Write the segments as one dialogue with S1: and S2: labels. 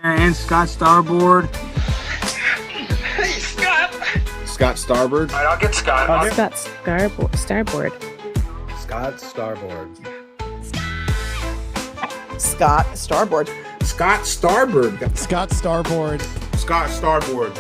S1: And Scott Starboard.
S2: Hey, Scott.
S3: Scott Starboard.
S2: All right, I'll get Scott.
S4: Scott Starboard.
S3: Scott Starboard.
S5: Scott Starboard.
S3: Scott Starboard.
S6: Scott Starboard.
S3: Scott Starboard.
S7: Scott Starboard.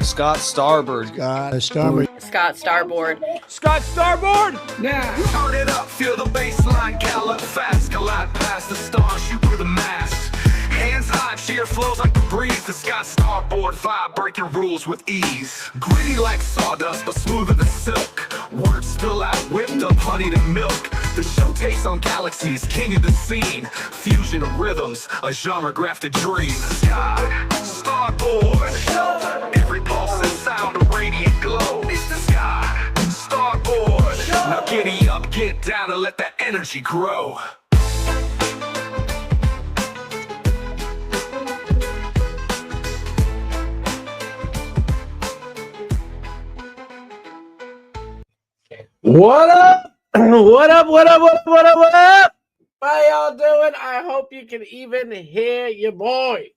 S6: Scott Starboard.
S4: Scott Starboard.
S1: Scott Starboard!
S2: Now, turn it up, feel the baseline, gallop fast, collide past the stars, shoot through the mast. Hands high, cheer flows like the breeze. The Scott Starboard vibe, breaking rules with ease. Gritty like sawdust, but smoother than silk. Words spill out, whipped up, honeyed and milk. The show takes on galaxies, king of the scene. Fusion of rhythms, a genre-grafted dream. Scott Starboard. Every pulse and sound, a radiant glow. It's the Scott Starboard. Now giddy up, get down, and let that energy grow.
S8: What up? What up? What up? What up? What up? What up? How y'all doing? I hope you can even hear your boy.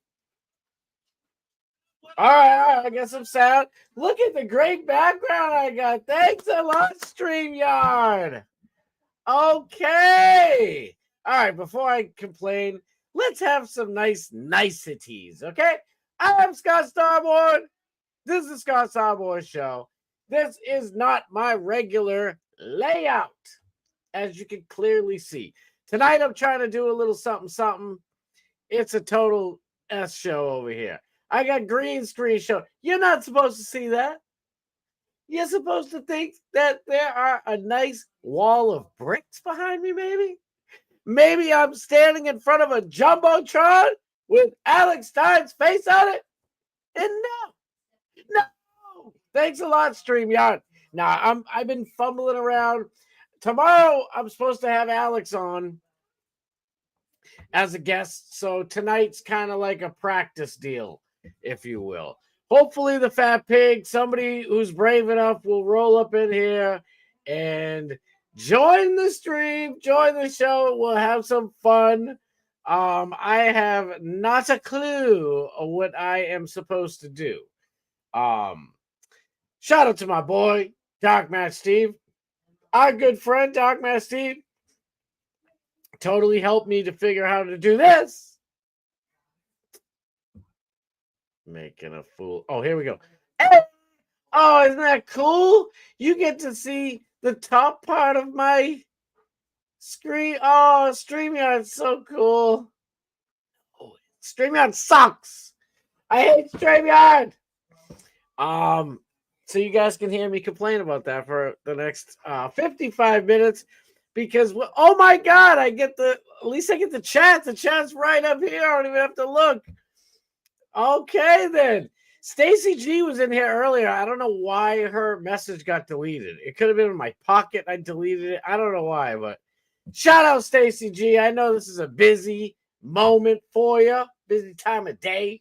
S8: All right, I got some sound. Look at the great background I got. Thanks a lot, StreamYard. Okay. All right, before I complain, let's have some nice niceties, okay? I'm Scott Starboard. This is the Scott Starboard Show. This is not my regular layout, as you can clearly see. Tonight, I'm trying to do a little something. It's a total S show over here. I got green screen show. You're not supposed to see that. You're supposed to think that there are a nice wall of bricks behind me, maybe? Maybe I'm standing in front of a Jumbotron with Alex Stein's face on it? And no. Thanks a lot, StreamYard. Now, I've been fumbling around. Tomorrow, I'm supposed to have Alex on as a guest. So tonight's kind of like a practice deal, if you will. Hopefully, the Fat Pig, somebody who's brave enough, will roll up in here and join the stream, join the show. We'll have some fun. I have not a clue of what I am supposed to do. Shout out to my boy, Dark Matt Steve. Our good friend, Dark Matt Steve, totally helped me to figure out how to do this. Making a fool. Oh, here we go. Hey! Oh, isn't that cool? You get to see the top part of my screen. Oh, StreamYard's so cool. Oh, StreamYard sucks. I hate StreamYard. So you guys can hear me complain about that for the next 55 minutes because, oh my God, at least I get the chat. The chat's right up here. I don't even have to look. Okay, then. Stacy G was in here earlier. I don't know why her message got deleted. It could have been in my pocket. I deleted it. I don't know why, but shout out Stacy G. I know this is a busy moment for you, busy time of day.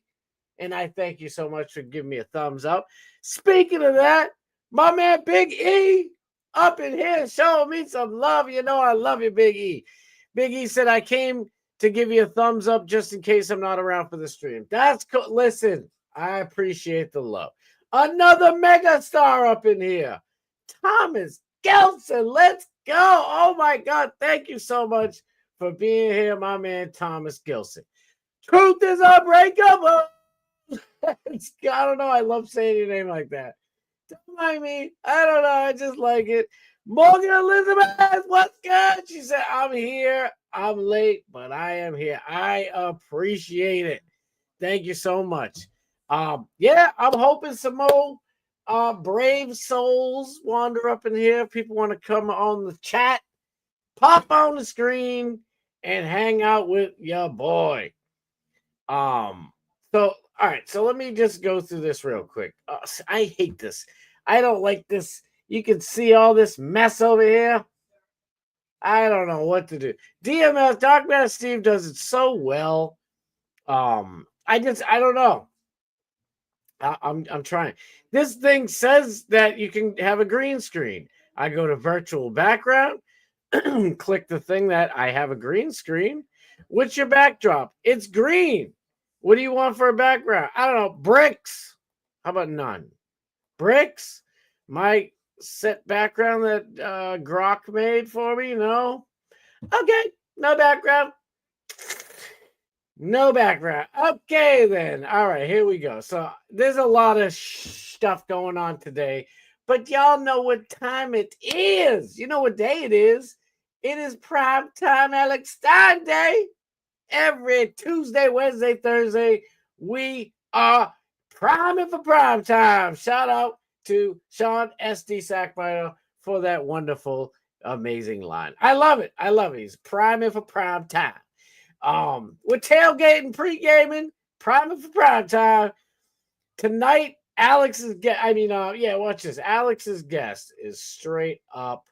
S8: And I thank you so much for giving me a thumbs up. Speaking of that, my man Big E up in here showing me some love. You know I love you, Big E. Big E said, I came to give you a thumbs up just in case I'm not around for the stream. That's cool. Listen, I appreciate the love. Another mega star up in here. Thomas Gelson, let's go. Oh, my God. Thank you so much for being here, my man Thomas Gelson. Truth is unbreakable. I don't know. I love saying your name like that. Don't mind me. I don't know. I just like it. Morgan Elizabeth, what's good? She said, I'm here. I'm late, but I am here. I appreciate it. Thank you so much. Yeah, I'm hoping some more brave souls wander up in here. If people want to come on the chat, pop on the screen and hang out with your boy. So, all right, so let me just go through this real quick. I hate this. I don't like this. You can see all this mess over here. I don't know what to do. DMS, Dark Man Steve does it so well. I don't know. I'm trying. This thing says that you can have a green screen. I go to virtual background, click the thing that I have a green screen. What's your backdrop? It's green. What do you want for a background? I don't know. Bricks. How about none? Bricks? My set background that Grok made for me? No. Okay. No background. No background. Okay, then. All right, here we go. So there's a lot of stuff going on today, but y'all know what time it is. You know what day it is. It is prime time Alex Stein Day. Every Tuesday, Wednesday, Thursday, we are priming for prime time. Shout out to Sean SD Sackbiter for that wonderful, amazing line. I love it. I love it. He's priming for prime time. We're tailgating, pre-gaming, priming for prime time. Tonight, Alex's guest, watch this. Alex's guest is straight up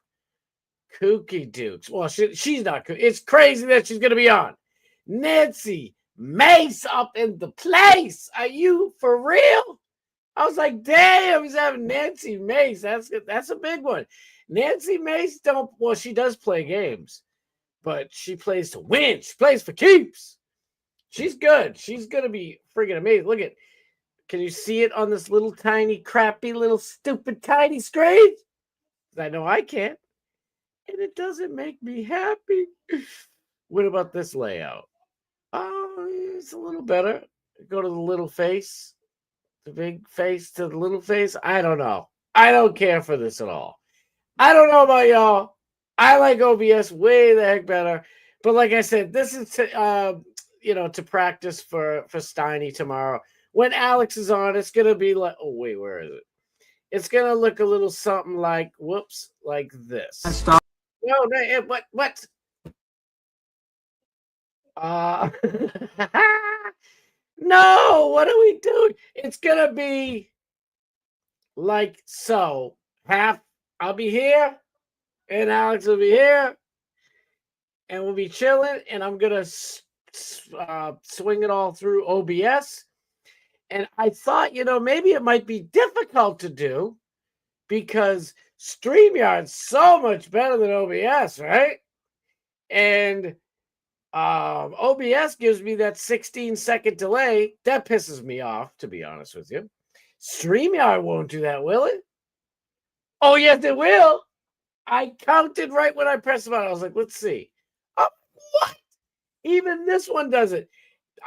S8: kooky dukes. Well, she's not kooky. It's crazy that she's going to be on. Nancy Mace up in the place. Are you for real? I was like, damn, he's having Nancy Mace. That's a big one. Nancy Mace she does play games, but she plays to win. She plays for keeps. She's good. She's going to be freaking amazing. Look can you see it on this little tiny, crappy, little stupid, tiny screen? I know I can't. And it doesn't make me happy. What about this layout? Oh, it's a little better. Go to the little face. The big face to the little face. I don't know. I don't care for this at all. I don't know about y'all. I like OBS way the heck better. But like I said, this is to practice for Steiny tomorrow. When Alex is on, it's gonna be like, oh wait, where is it? It's gonna look a little something like like this.
S1: Stop.
S8: No, what? No, what are we doing? It's gonna be like so. I'll be here, and Alex will be here, and we'll be chilling, and I'm gonna swing it all through OBS. And I thought, maybe it might be difficult to do because StreamYard's so much better than OBS, right? And OBS gives me that 16-second delay. That pisses me off, to be honest with you. StreamYard won't do that, will it? Oh, yes, it will. I counted right when I pressed the button. I was like, let's see. Oh, what? Even this one does it.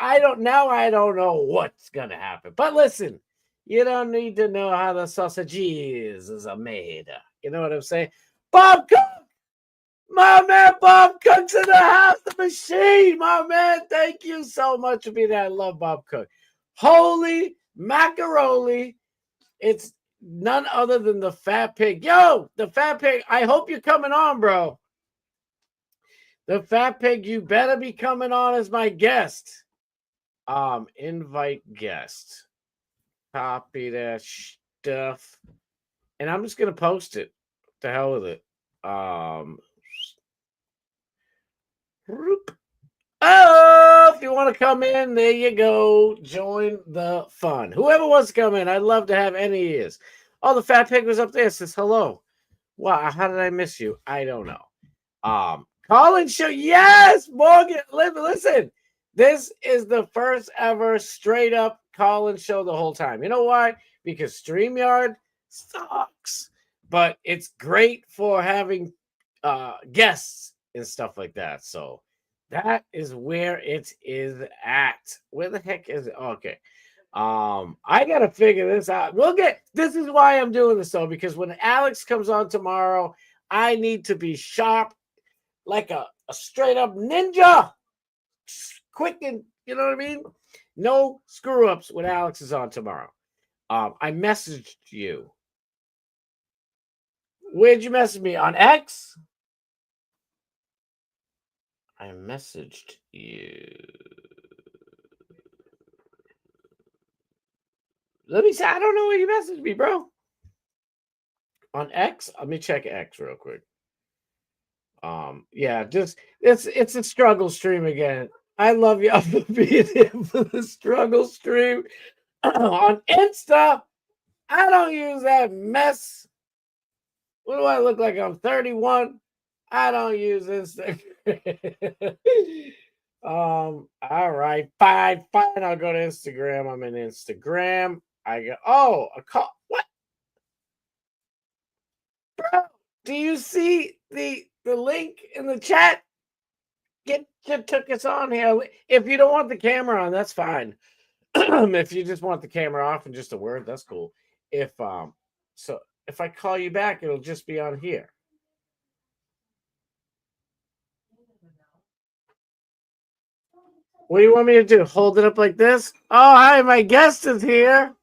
S8: I don't know what's going to happen. But listen, you don't need to know how the sausages are made. You know what I'm saying? Bob Cook! My man Bob Cook's in the house, the machine. My man, thank you so much for being there. I love Bob Cook. Holy macaroni. It's none other than the Fat Pig. Yo, the Fat Pig, I hope you're coming on, bro. The Fat Pig, you better be coming on as my guest. Invite guest. Copy that stuff. And I'm just going to post it. The hell with it. If you want to come in, there you go. Join the fun. Whoever wants to come in, I'd love to have any ears. Oh, the Fat Pig was up there. Says hello. Wow, how did I miss you? I don't know. Colin show. Yes, Morgan. Listen. This is the first ever straight up Colin show the whole time. You know why? Because StreamYard sucks. But it's great for having guests and stuff like that. So that is where it is at. Where the heck is it? Okay. I gotta figure this out. This is why I'm doing this though, because when Alex comes on tomorrow, I need to be sharp like a straight up ninja. Quick and you know what I mean? No screw ups when Alex is on tomorrow. I messaged you. Where'd you message me? On X? I messaged you. Let me see. I don't know where you messaged me, bro. On X? Let me check X real quick. Yeah, just it's a struggle stream again. I love y'all for being here for the struggle stream. On Insta, I don't use that mess. What do I look like? I'm 31. I don't use Instagram. All right, fine. I'll go to Instagram. I'm in Instagram. I go, oh, a call. What? Bro, do you see the link in the chat? Get took us on here. If you don't want the camera on, that's fine. If you just want the camera off and just a word, that's cool. If I call you back, it'll just be on here. What do you want me to do? Hold it up like this? Oh, hi, my guest is here.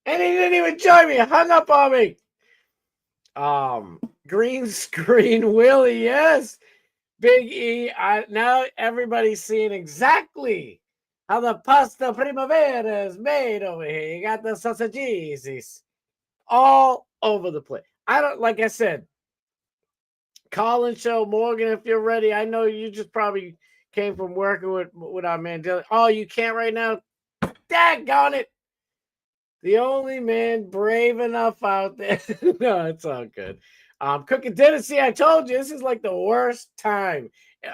S8: And he didn't even join me. Hung up on me. Green screen Willie, yes. Big E. Now everybody's seeing exactly how the pasta primavera is made over here. You got the sausages all over the place. Like I said, Colin Show, Morgan, if you're ready. I know you just probably came from working with our man Dylan. Oh, you can't right now? Daggone it. The only man brave enough out there. No, it's all good. Cooking dinner. See, I told you this is like the worst time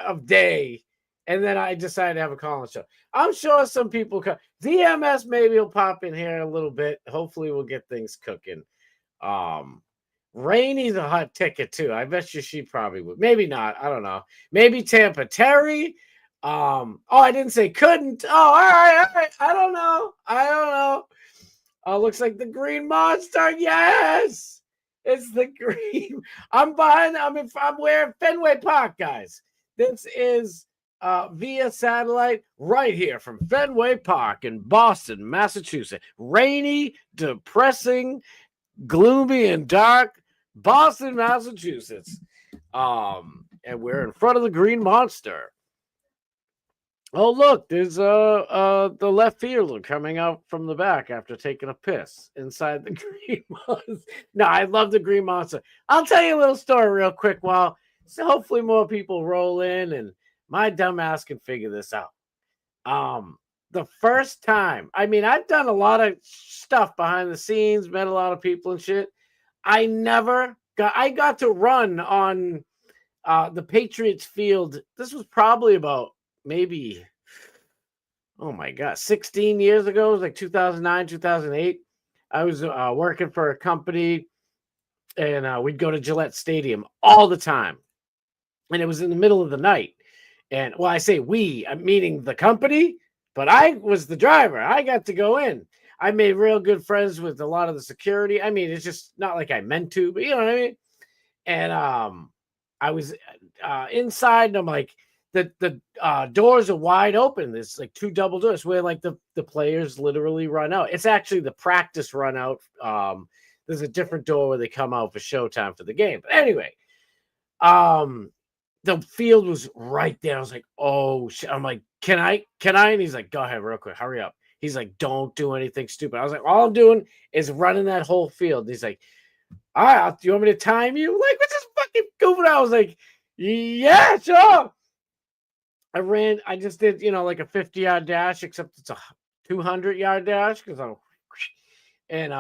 S8: of day. And then I decided to have a Colin Show. I'm sure some people come. DMS maybe will pop in here a little bit. Hopefully we'll get things cooking. Rainy's a hot ticket too. I bet you she probably would. Maybe not. I don't know. Maybe Tampa Terry. Oh, I didn't say couldn't. Oh, all right. I don't know. Oh, looks like the Green Monster. Yes, it's the green. I'm wearing Fenway Park, guys. This is via satellite right here from Fenway Park in Boston, Massachusetts. Rainy, depressing, gloomy, and dark Boston, Massachusetts. And we're in front of the Green Monster. Oh, look, there's the left fielder coming out from the back after taking a piss inside the Green Monster. No, I love the Green Monster. I'll tell you a little story real quick while hopefully more people roll in and my dumb ass can figure this out. The first time, I've done a lot of stuff behind the scenes, met a lot of people and shit. I got to run on the Patriots field. This was probably about maybe, oh my God, 16 years ago. It was like 2009, 2008. I was working for a company and we'd go to Gillette Stadium all the time. And it was in the middle of the night. And well, I say we, I'm meaning the company, but I was the driver. I got to go in. I made real good friends with a lot of the security. It's just not like I meant to, but you know what I mean? And I was inside and I'm like, the doors are wide open. There's like two double doors where like the players literally run out. It's actually the practice run out. There's a different door where they come out for showtime for the game. But anyway, the field was right there. I was like, oh shit. I'm like, can I? And he's like, go ahead real quick. Hurry up. He's like, don't do anything stupid. I was like, all I'm doing is running that whole field. And he's like, all right, do you want me to time you? Like, what's this fucking goofing? I was like, yeah, sure. I just did, like a 50-yard dash, except it's a 200-yard dash and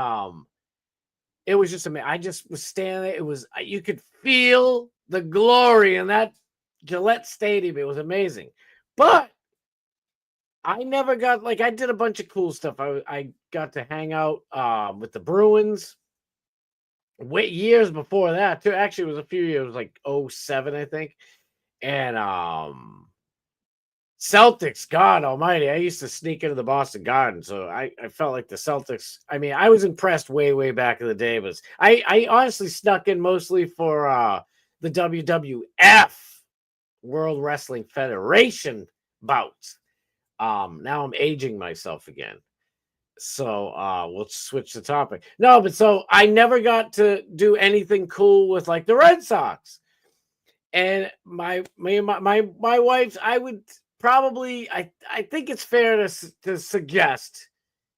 S8: it was just amazing. I just was standing there. You could feel the glory in that Gillette Stadium. It was amazing. But I never got, I did a bunch of cool stuff. I got to hang out with the Bruins years before that, too. Actually, it was a few years, like 07, I think. And Celtics, God almighty. I used to sneak into the Boston Garden, so I felt like the Celtics. I was impressed way back in the day, but I honestly snuck in mostly for the WWF, World Wrestling Federation bouts. Now I'm aging myself again. So we'll switch the topic. No, but so I never got to do anything cool with like the Red Sox. And my wife's, I would probably, I think it's fair to suggest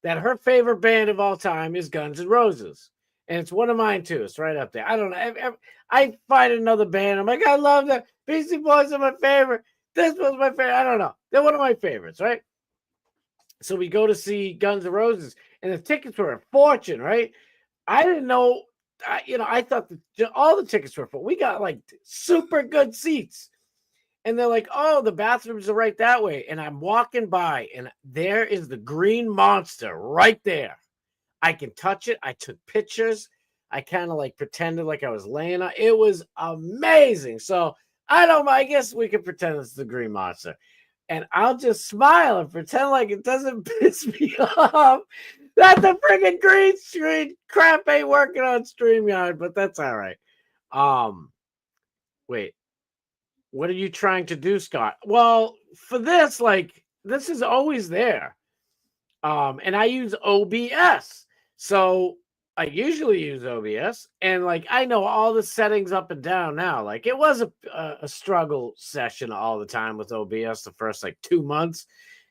S8: that her favorite band of all time is Guns N' Roses. And it's one of mine too. It's right up there. I don't know. I find another band. I'm like, I love that. Beastie Boys are my favorite. This was my favorite. I don't know. They're one of my favorites, right? So we go to see Guns N' Roses, and the tickets were a fortune, right? I didn't know, I thought that all the tickets were full. We got like super good seats. And they're like, oh, the bathrooms are right that way. And I'm walking by, and there is the green monster right there. I can touch it. I took pictures. I kind of like pretended like I was laying on. It was amazing. So I guess we could pretend it's the green monster. And I'll just smile and pretend like it doesn't piss me off that the friggin' green screen crap ain't working on StreamYard, but that's all right. Wait. What are you trying to do, Scott? Well, for this, like, this is always there. And I use OBS. So I usually use OBS, and like I know all the settings up and down now. Like it was a struggle session all the time with OBS the first like 2 months.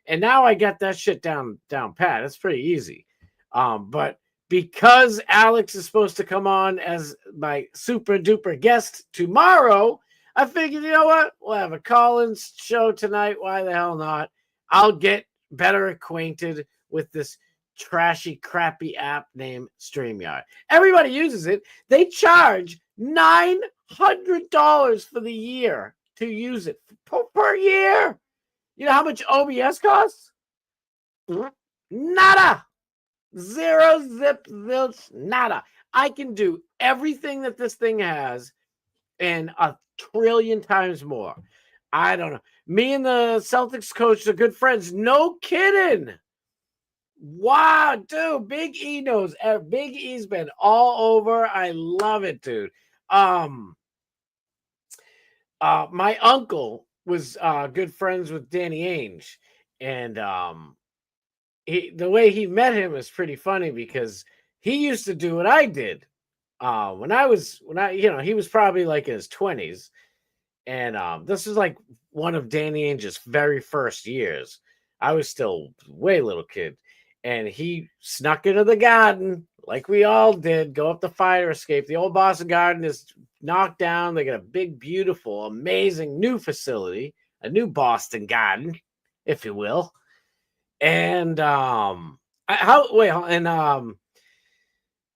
S8: And now I got that shit down pat. It's pretty easy. But because Alex is supposed to come on as my super duper guest tomorrow, I figured, you know what? We'll have a Collins show tonight. Why the hell not? I'll get better acquainted with this trashy, crappy app named StreamYard. Everybody uses it. They charge $900 for the year to use it per year. You know how much OBS costs? Nada. Zero, zip, zilch, nada. I can do everything that this thing has and a trillion times more. I don't know. Me and the Celtics coach are good friends. No kidding. Wow, dude. Big E knows. Big E's been all over. I love it, dude. My uncle was good friends with Danny Ainge, and the way he met him is pretty funny because he used to do what I did. He was probably like in his 20s, and this was like one of Danny Ainge's very first years. I was still way little kid, and he snuck into the garden like we all did, go up the fire escape. The old Boston Garden is knocked down. They got a big, beautiful, amazing new facility, a new Boston Garden, if you will. And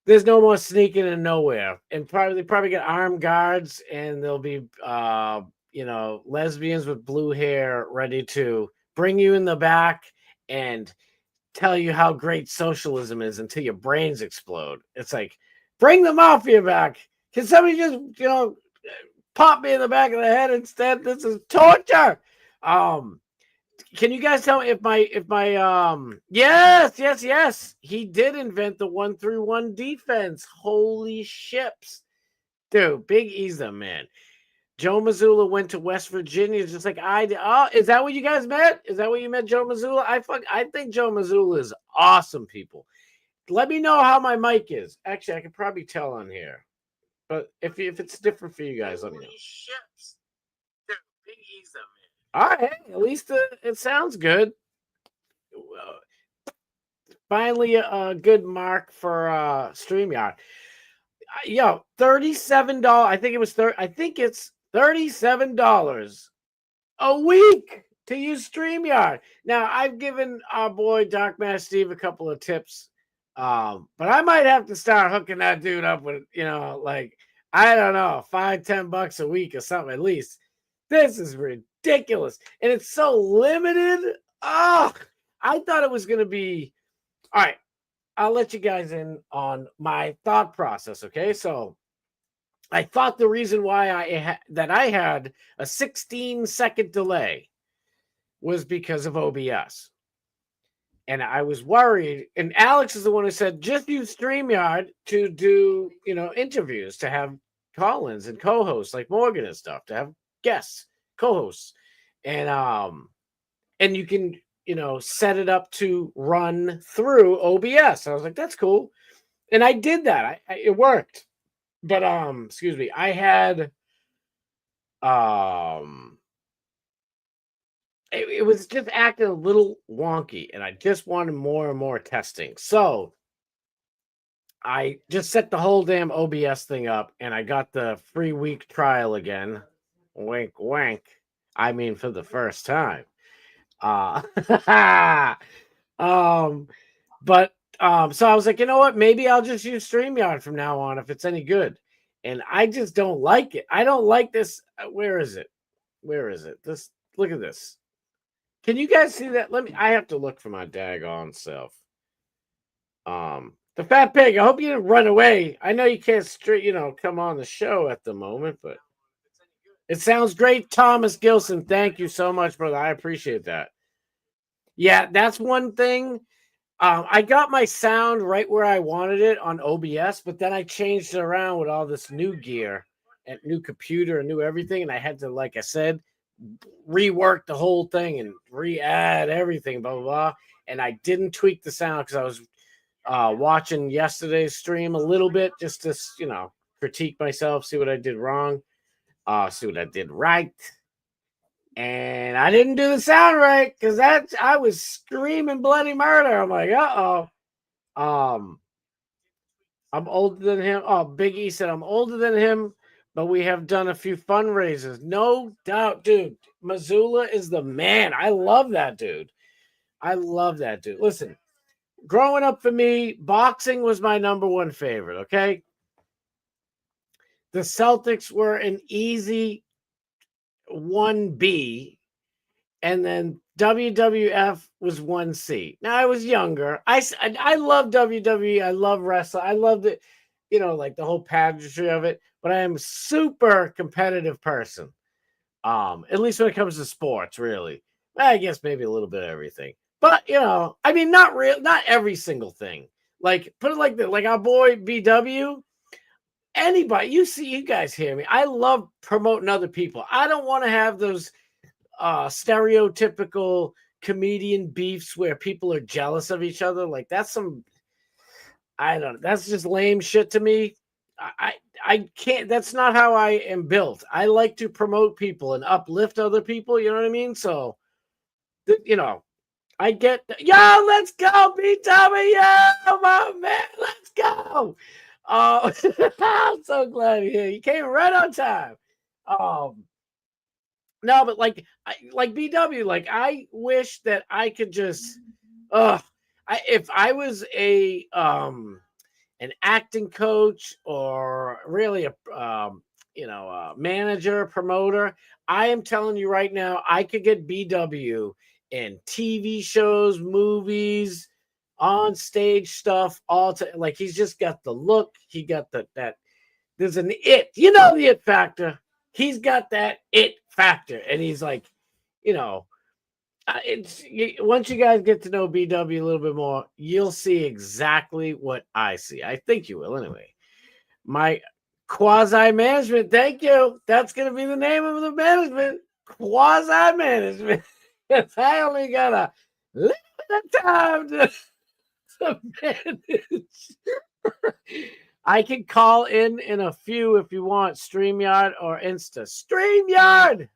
S8: there's no more sneaking in nowhere. And they probably get armed guards, and there'll be lesbians with blue hair ready to bring you in the back and tell you how great socialism is until your brains explode. It's like, bring the mafia back. Can somebody just, pop me in the back of the head instead? This is torture. Can you guys tell me if my yes, he did invent the 1-3-1 defense. Holy ships. Dude, Big E's the man. Joe Mazzulla went to West Virginia just like I did. Oh, is that what you guys met? Is that what you met Joe Mazzulla? I think Joe Mazzulla is awesome, people. Let me know how my mic is. Actually, I can probably tell on here. But if it's different for you guys, let me know. Ships. Dude, Big E's the man. All right, at least it sounds good. Finally, a good mark for StreamYard. Yo, $37. I think it's $37 a week to use StreamYard. Now, I've given our boy Dark Master Steve a couple of tips, but I might have to start hooking that dude up with, like, I don't know, $5-10 a week or something at least. This is ridiculous, and it's so limited. Oh, I thought it was going to be all right. I'll let you guys in on my thought process. Okay, so I thought the reason why I had a 16-second delay was because of OBS, and I was worried. And Alex is the one who said just use StreamYard to do interviews, to have call-ins and co-hosts like Morgan and stuff, to have guests, co-hosts, and you can set it up to run through OBS. I was like, that's cool. And I did that. It worked. But excuse me, I had it was just acting a little wonky, and I just wanted more and more testing. So I just set the whole damn OBS thing up, and I got the free week trial again. Wink, wink. I mean, for the first time. But so I was like, you know what? Maybe I'll just use StreamYard from now on if it's any good. And I just don't like it. I don't like this. Where is it? Where is it? This. Look at this. Can you guys see that? I have to look for my daggone self. The fat pig. I hope you didn't run away. I know you can't come on the show at the moment, but it sounds great, Thomas Gilson. Thank you so much, brother. I appreciate that. Yeah, that's one thing. I got my sound right where I wanted it on OBS, but then I changed it around with all this new gear and new computer and new everything, and I had to, like I said, rework the whole thing and re-add everything, blah blah blah. And I didn't tweak the sound because I was watching yesterday's stream a little bit just to critique myself, see what I did wrong, see what I did right. And I didn't do the sound right because I was screaming bloody murder. I'm like, I'm older than him. Oh, Big E said I'm older than him, but we have done a few fundraisers. No doubt, dude. Missoula is the man. I love that dude. Listen, growing up for me, boxing was my number one favorite, okay? The Celtics were an easy 1B, and then WWF was 1C. Now, I was younger. I love WWE. I love wrestling. I loved it, like the whole pageantry of it, but I am a super competitive person. At least when it comes to sports, really. I guess maybe a little bit of everything. But, not every single thing. Like, put it like this, like our boy BW, anybody, you guys hear me. I love promoting other people. I don't want to have those stereotypical comedian beefs where people are jealous of each other. Like, that's that's just lame shit to me. I can't, that's not how I am built. I like to promote people and uplift other people, you know what I mean? So, I get, yo, let's go, BW, my man, let's go. I'm so glad you're here. You came right on time. No, but like BW, like I wish that I could just, if I was an acting coach or really a manager, promoter, I am telling you right now, I could get BW in TV shows, movies, on stage stuff, like he's just got the look. He got that there's an it, the it factor. He's got that it factor, and he's like, once you guys get to know BW a little bit more, you'll see exactly what I see. I think you will anyway. My quasi management, thank you. That's gonna be the name of the management, quasi management. I only got a little bit of time to manage. I can call in a few if you want. StreamYard or Insta. StreamYard!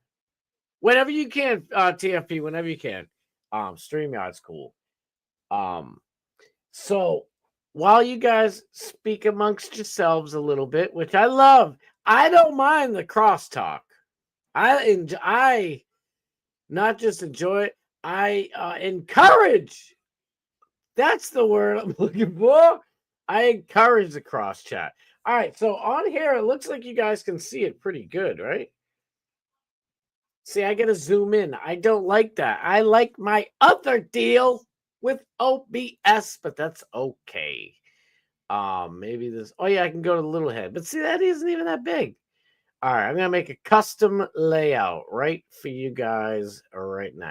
S8: Whenever you can, TFP, whenever you can. StreamYard's cool. So while you guys speak amongst yourselves a little bit, which I love, I don't mind the crosstalk. I not just enjoy it, I encourage. That's the word I'm looking for. I encourage the cross chat. All right, so on here, it looks like you guys can see it pretty good, right? See, I got to zoom in. I don't like that. I like my other deal with OBS, but that's okay. Maybe this. Oh, yeah, I can go to the little head. But see, that isn't even that big. All right, I'm going to make a custom layout right for you guys right now.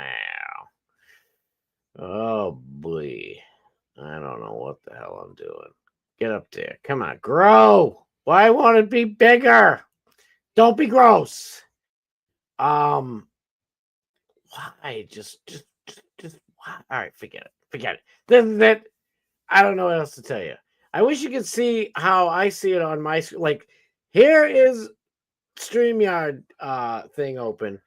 S8: Oh, boy. I don't know what the hell I'm doing. Get up there. Come on. Grow. Why want to be bigger? Don't be gross. Why? Just why? All right, forget it. This is it. I don't know what else to tell you. I wish you could see how I see it on my screen. Like, here is StreamYard thing open.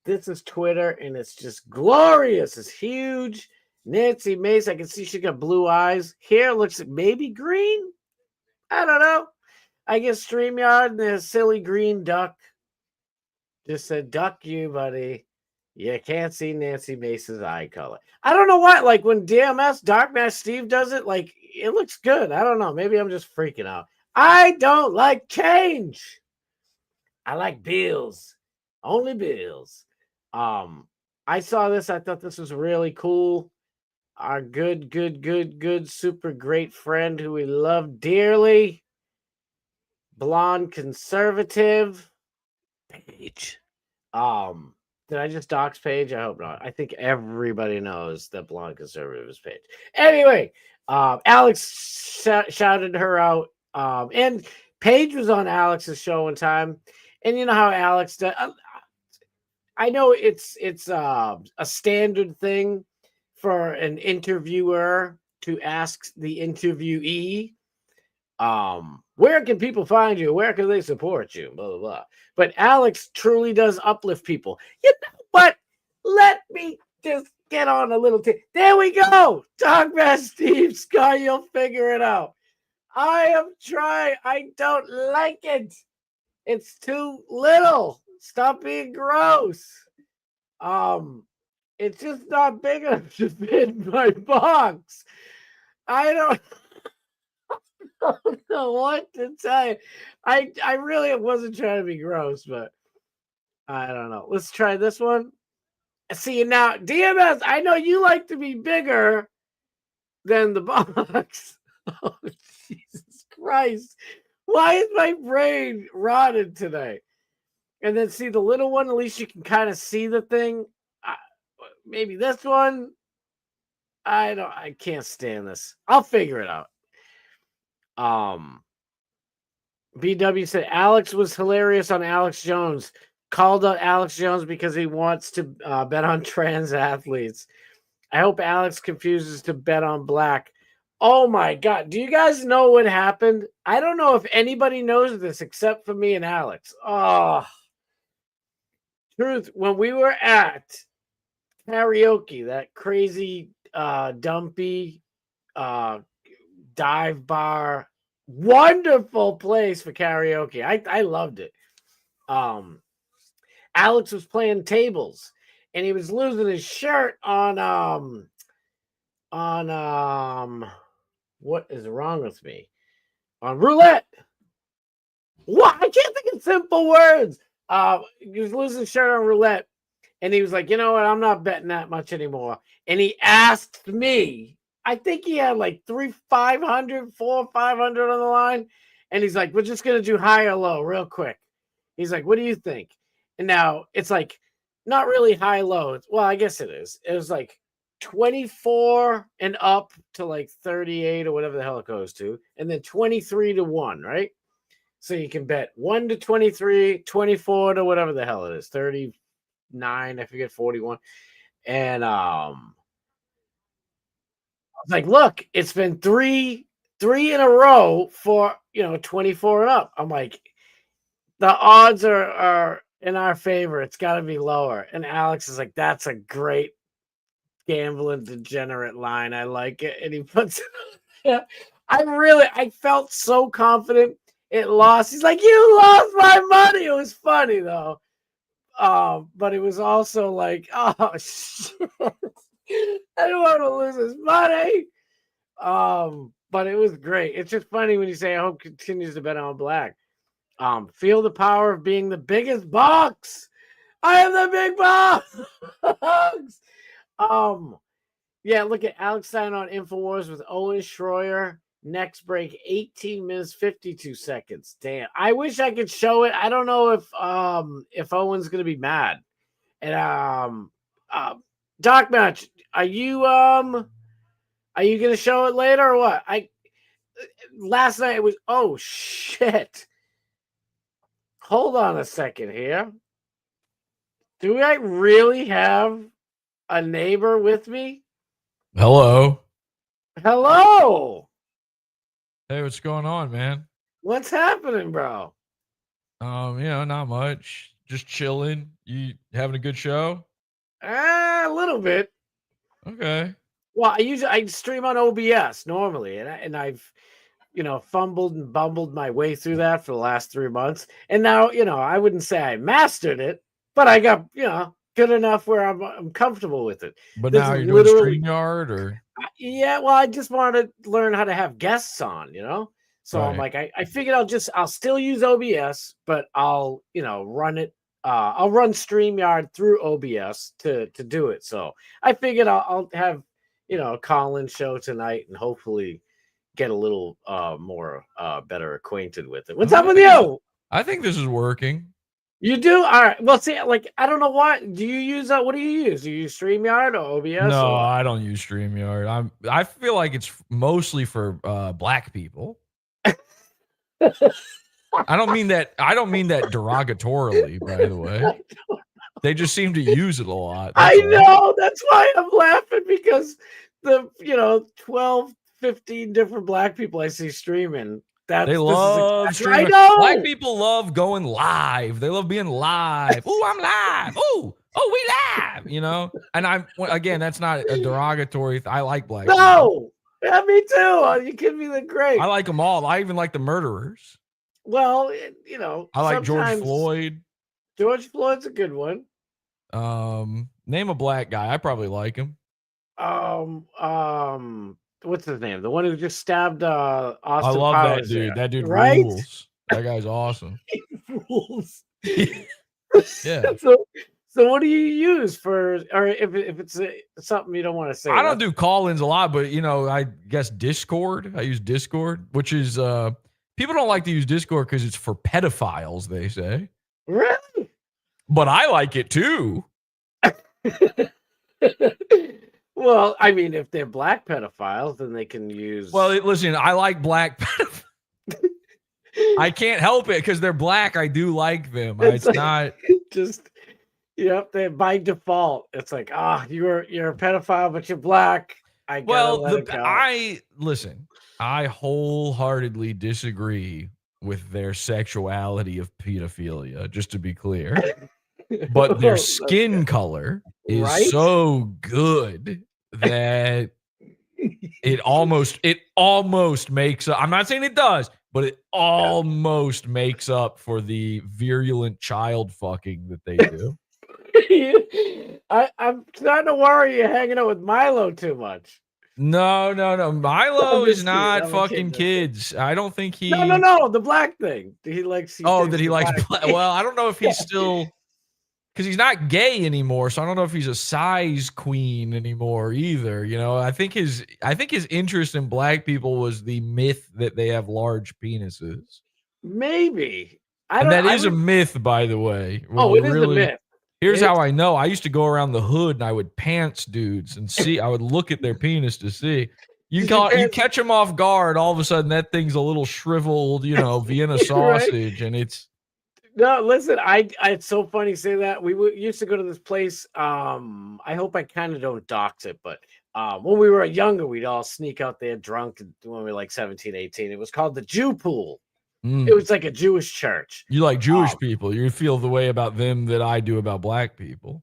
S8: This is Twitter, and it's just glorious. It's huge. Nancy Mace, I can see she got blue eyes. Here looks maybe green. I don't know. I guess StreamYard and the silly green duck just said, duck you, buddy. You can't see Nancy Mace's eye color. I don't know why. Like when DMS Dark Match Steve does it, like it looks good. I don't know. Maybe I'm just freaking out. I don't like change. I like bills. Only bills. I saw this. I thought this was really cool. Our good, super great friend who we love dearly, blonde conservative, Paige. Did I just dox Paige? I hope not. I think everybody knows that blonde conservative is Paige. Anyway, Alex shouted her out, and Paige was on Alex's show one time, and you know how Alex does. I know it's a standard thing for an interviewer to ask the interviewee, where can people find you? Where can they support you? Blah, blah, blah. But Alex truly does uplift people. You know what? Let me just get on a little there we go. Talk about Steve Scott. You'll figure it out. I am trying. I don't like it. It's too little. Stop being gross. It's just not big enough to fit in my box. I don't know what to tell you. I really wasn't trying to be gross, but I don't know. Let's try this one. See, now, DMS, I know you like to be bigger than the box. Oh, Jesus Christ. Why is my brain rotted today? And then see the little one, at least you can kind of see the thing. Maybe this one. I can't stand this. I'll figure it out. BW said Alex was hilarious on Alex Jones. Called out Alex Jones because he wants to bet on trans athletes. I hope Alex confuses to bet on black. Oh my God. Do you guys know what happened? I don't know if anybody knows this except for me and Alex. Oh, truth. When we were at karaoke, that crazy dumpy dive bar, wonderful place for karaoke. I loved it. Alex was playing tables and he was losing his shirt on what is wrong with me? On roulette. What? I can't think of simple words. He was losing his shirt on roulette. And he was like, you know what? I'm not betting that much anymore. And he asked me, I think he had like 500 on the line. And he's like, we're just going to do high or low real quick. He's like, what do you think? And now it's like, not really high low. Well, I guess it is. It was like 24 and up to like 38 or whatever the hell it goes to. And then 23 to 1, right? So you can bet 1 to 23, 24 to whatever the hell it is. 39, I forget, 41. And I was like, look, it's been three in a row for 24 and up. I'm like, the odds are in our favor. It's got to be lower. And Alex is like, that's a great gambling degenerate line. I like it. And he puts it on. I felt so confident. It lost. He's like, you lost my money. It was funny though. But it was also like, oh shit. I don't want to lose his money. But it was great. It's just funny when you say I hope continues to bet on black. Feel the power of being the biggest box. I am the big box. Yeah, look at Alex Stein on InfoWars with Owen Schroyer. Next break, 18 minutes, 52 seconds. Damn. I wish I could show it. I don't know if Owen's gonna be mad. And Doc Match, are you gonna show it later or what? Last night it was, oh shit. Hold on a second here. Do I really have a neighbor with me?
S9: Hello.
S8: Hello.
S9: Hey, what's going on, man?
S8: What's happening, bro?
S9: Not much. Just chilling. You having a good show?
S8: A little bit.
S9: Okay.
S8: Well, I stream on OBS normally, and I've fumbled and bumbled my way through that for the last 3 months. And now, I wouldn't say I mastered it, but I got, good enough where I'm comfortable with it.
S9: But
S8: This
S9: now
S8: is
S9: you're doing
S8: literally-
S9: StreamYard or
S8: Yeah, well, I just wanted to learn how to have guests on, So I'm
S9: Right.
S8: like, I figured I'll still use OBS, but I'll, run it. I'll run StreamYard through OBS to do it. So I figured I'll have, a call-in show tonight and hopefully get a little more better acquainted with it. What's up with you?
S9: I think this is working.
S8: You do? All right. Well, see, like, I don't know what. Do you use what do you use? Do you use StreamYard or OBS?
S9: No,
S8: or?
S9: I don't use StreamYard. I feel like it's mostly for black people. I don't mean that derogatorily, by the way. They just seem to use it a lot.
S8: I
S9: That's all.
S8: know. That's why I'm laughing because the 12, 15 different black people I see streaming.
S9: They love
S8: I
S9: streaming.
S8: know.
S9: Black people love going live. They love being live. Oh, I'm live. Oh, we live. And again, that's not a derogatory. I like black people.
S8: No. Yeah, me too. You give me the great.
S9: I like them all. I even like the murderers.
S8: Well,
S9: I like George
S8: sometimes
S9: Floyd.
S8: George Floyd's a good one.
S9: Name a black guy. I probably like him.
S8: What's his name? The one who just stabbed Austin
S9: I love
S8: Powers
S9: that dude.
S8: there.
S9: That dude
S8: Right?
S9: rules. That guy's awesome.
S8: Rules.
S9: Yeah.
S8: So what do you use for, or if it's something you don't want to say?
S9: I don't do call-ins a lot, but I guess Discord. I use Discord, which is people don't like to use Discord because it's for pedophiles, they say.
S8: Really?
S9: But I like it too.
S8: Well, I mean, if they're black pedophiles, then they can use.
S9: Well, listen, I like black pedophiles. I can't help it because they're black. I do like them. It's not
S8: just. Yep, they by default. It's like, you're a pedophile, but you're black. I wholeheartedly disagree with their sexuality of pedophilia, just to be clear.
S9: But their skin color is so good that it almost makes up. I'm not saying it does, but it almost makes up for the virulent child fucking that they do.
S8: I'm starting to worry you're hanging out with Milo too much.
S9: No. Milo is not
S8: I'm
S9: fucking kids. I don't think he.
S8: No. The black thing. He likes.
S9: Did he likes black? Well, I don't know if he's still, because he's not gay anymore. So I don't know if he's a size queen anymore either. I think his interest in black people was the myth that they have large penises.
S8: Maybe.
S9: That is a myth, by the way.
S8: It is a myth.
S9: Here's how I know. I used to go around the hood and I would pants dudes and see. I would look at their penis to see. You catch them off guard. All of a sudden, that thing's a little shriveled, Vienna sausage, and it's.
S8: No, listen. It's so funny you say that. We used to go to this place. I hope I kind of don't dox it, but when we were younger, we'd all sneak out there drunk when we were like 17, 18. It was called the Jew Pool. It was like a Jewish church.
S9: You like Jewish people. You feel the way about them that I do about black people.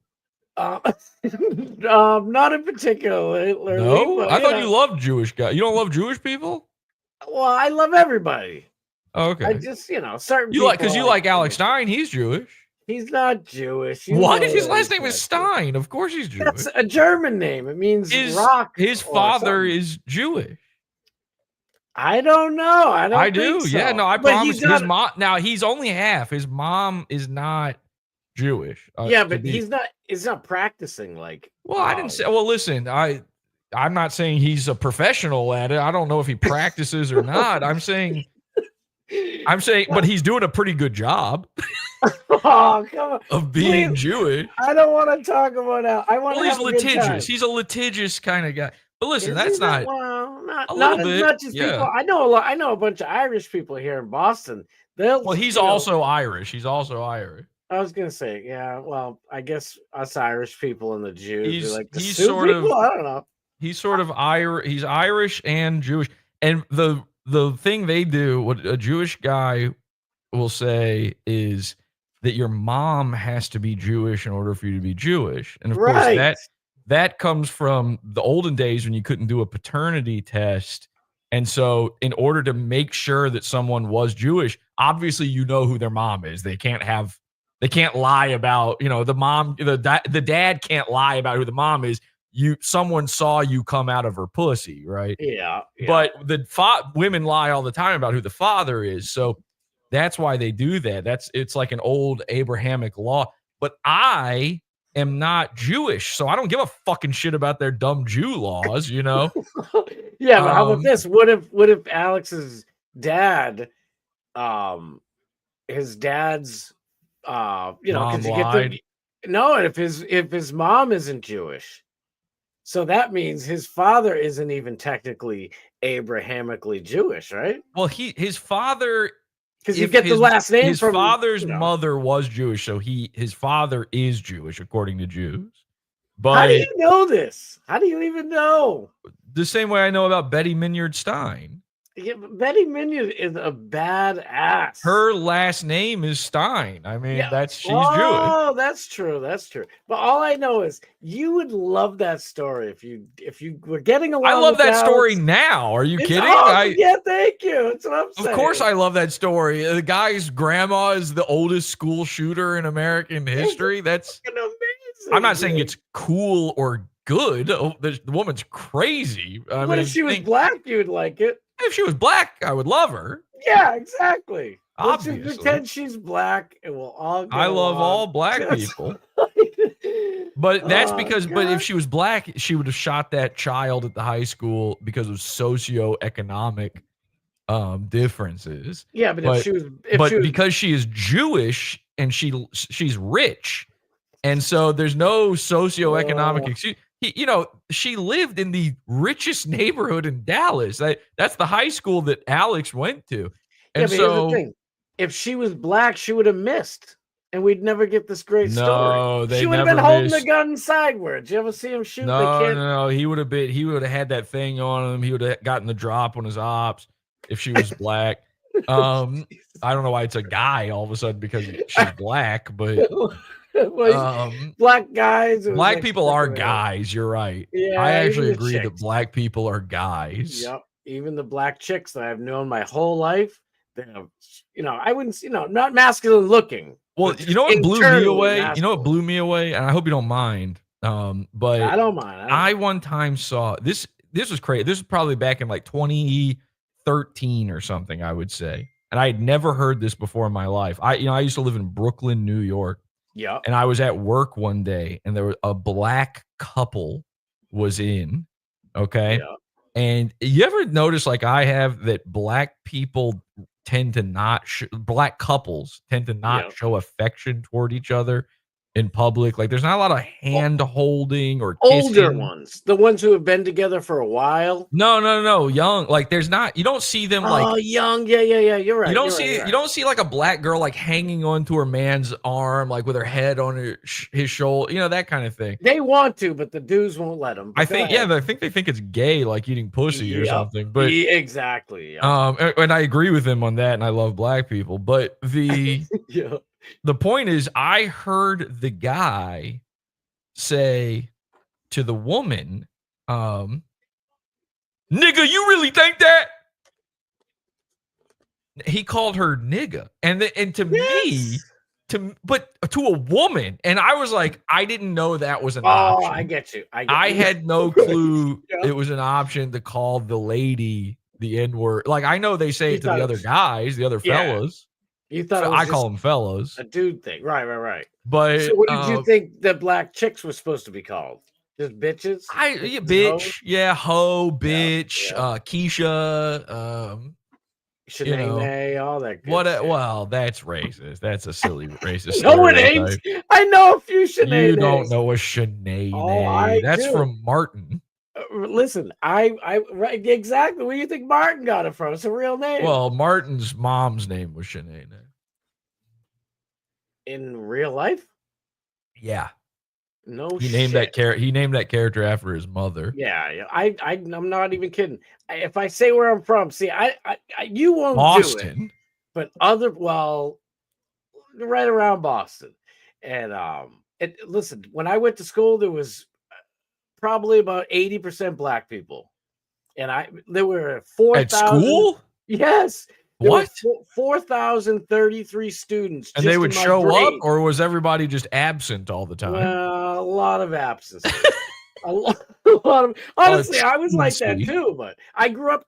S8: Not in particular.
S9: No?
S8: But,
S9: I thought you loved Jewish guys. You don't love Jewish people?
S8: Well, I love everybody.
S9: Oh, okay.
S8: I just, certain
S9: you
S8: people.
S9: Because you like Alex Stein. He's Jewish.
S8: He's not Jewish.
S9: What? His last name is Stein. Of course he's Jewish.
S8: That's a German name. It means rock.
S9: His father is Jewish.
S8: I don't know. I
S9: do.
S8: Think so.
S9: Yeah, no, I promise. His mom. Now he's only half. His mom is not Jewish.
S8: Yeah, but he's not. He's not practicing like.
S9: Well, I didn't say. Well, listen, I'm not saying he's a professional at it. I don't know if he practices or not. I'm saying, but he's doing a pretty good job.
S8: Oh, come on.
S9: Of being Jewish.
S8: I don't want to talk about that. I want.
S9: Well, he's litigious. He's a litigious kind of guy. But listen, that's not.
S8: Well, not
S9: bit,
S8: as much as people. I know a lot. I know a bunch of Irish people here in Boston.
S9: He's also Irish. He's also Irish.
S8: I was gonna say, yeah. Well, I guess us Irish people and the Jews.
S9: He's sort
S8: people? I don't know.
S9: He's sort of Irish. He's Irish and Jewish. And the thing they do, what a Jewish guy will say is that your mom has to be Jewish in order for you to be Jewish. And of course that comes from the olden days when you couldn't do a paternity test. And so in order to make sure that someone was Jewish, obviously who their mom is. They can't have They can't lie about, the mom, the dad can't lie about who the mom is. Someone saw you come out of her pussy, right?
S8: Yeah.
S9: But women lie all the time about who the father is. So that's why they do that. It's like an old Abrahamic law. But I am not Jewish, so I don't give a fucking shit about their dumb Jew laws,
S8: Yeah, but how about this? What if Alex's dad, his dad's, because you get no, and if his mom isn't Jewish, so that means his father isn't even technically Abrahamically Jewish, right?
S9: Well, his father,
S8: because you get the last name
S9: his
S8: from
S9: father's mother was Jewish, so his father is Jewish according to Jews. But
S8: how do you know this? How do you even know?
S9: The same way I know about Betty Minyard Stein.
S8: Yeah, Betty Minyard is a badass.
S9: Her last name is Stein. I mean, she's Jewish.
S8: Oh, that's true. That's true. But all I know is you would love that story if you were getting along.
S9: I love that
S8: Alex.
S9: story now. Are you kidding?
S8: Awesome. Yeah, thank you. That's what I'm saying.
S9: Of course, I love that story. The guy's grandma is the oldest school shooter in American history. That's
S8: amazing.
S9: I'm not saying it's cool or good. Oh, the woman's crazy.
S8: But if she was black, you'd like it.
S9: If she was black, I would love her.
S8: Yeah, exactly.
S9: Obviously.
S8: Let's pretend she's black, and we'll all.
S9: I love all black people. But that's because. But if she was black, she would have shot that child at the high school because of socioeconomic differences.
S8: Yeah, but if she was,
S9: because she is Jewish and she's rich, and so there's no socioeconomic excuse. She lived in the richest neighborhood in Dallas. That's the high school that Alex went to. And
S8: but here's the thing. If she was black, she would have missed, and we'd never get this great story. She would have been holding the gun sideways. You ever see him shoot?
S9: No. He would have had that thing on him. He would have gotten the drop on his ops if she was black. I don't know why it's a guy all of a sudden because she's black, but.
S8: Black guys.
S9: Black people are guys. You're right.
S8: Yeah,
S9: I actually agree that black people are guys.
S8: Yep. Even the black chicks that I've known my whole life, I wouldn't, not masculine looking.
S9: Well, you know what blew me away? Masculine. You know what blew me away? And I hope you don't mind. But
S8: I don't mind.
S9: I one time saw this. This was crazy. This was probably back in like 2013 or something, I would say. And I had never heard this before in my life. I used to live in Brooklyn, New York.
S8: Yeah.
S9: And I was at work one day and there was a black couple was in. Okay.
S8: Yeah.
S9: And you ever notice, like I have, that black people tend to not, black couples tend to not show affection toward each other in public? Like there's not a lot of hand holding or kissing.
S8: Older ones, the ones who have been together for a while.
S9: No, young. Like there's not. You don't see them like.
S8: Oh, young. Yeah. You're right.
S9: You don't see like a black girl like hanging onto her man's arm, like with her head on his shoulder. That kind of thing.
S8: They want to, but the dudes won't let them.
S9: I think they think it's gay, like eating pussy or something. But
S8: exactly.
S9: And I agree with him on that, and I love black people. But the the point is, I heard the guy say to the woman, "Nigga, you really think that?" He called her nigga, and to me, but to a woman, and I was like, I didn't know that was an option.
S8: I get you.
S9: I had no clue it was an option to call the lady the N-word. Like I know they say it to the other guys, the other fellas.
S8: You thought
S9: I call them fellas.
S8: A dude thing. Right.
S9: But
S8: so what did you think the black chicks were supposed to be called? Just bitches?
S9: Bitch. Yeah, hoe, bitch, Keisha,
S8: Shanae, all that good shit.
S9: Well, that's racist. That's a silly racist.
S8: No, it ain't. I know a few Shanae.
S9: You don't know a Shanae. That's from Martin.
S8: Listen, right, exactly. Where do you think Martin got it from? It's a real name.
S9: Well, Martin's mom's name was Shanae.
S8: In real life?
S9: Yeah.
S8: No,
S9: he named that character after his mother.
S8: Yeah. I'm not even kidding. If I say where I'm from, see, you won't
S9: Boston.
S8: do it. But right around Boston, and listen, when I went to school, there was probably about 80% black people, and there were 4,000
S9: at school.
S8: Yes. There
S9: What?
S8: were 4,033 students.
S9: And they
S8: just
S9: would
S8: in my
S9: show up,
S8: grade.
S9: or was everybody just absent all the time?
S8: Well, a lot of absences. a lot of. Honestly, I was like that
S9: sweet.
S8: too. But I grew up.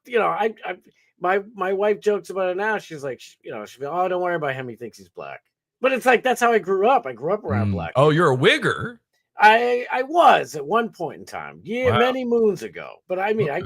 S8: My wife jokes about it now. She's like, she'll be, oh, don't worry about him. He thinks he's black. But it's like that's how I grew up. I grew up around black.
S9: Oh, you're a wigger.
S8: I was at one point in time,
S9: Wow.
S8: many moons ago. But I mean, I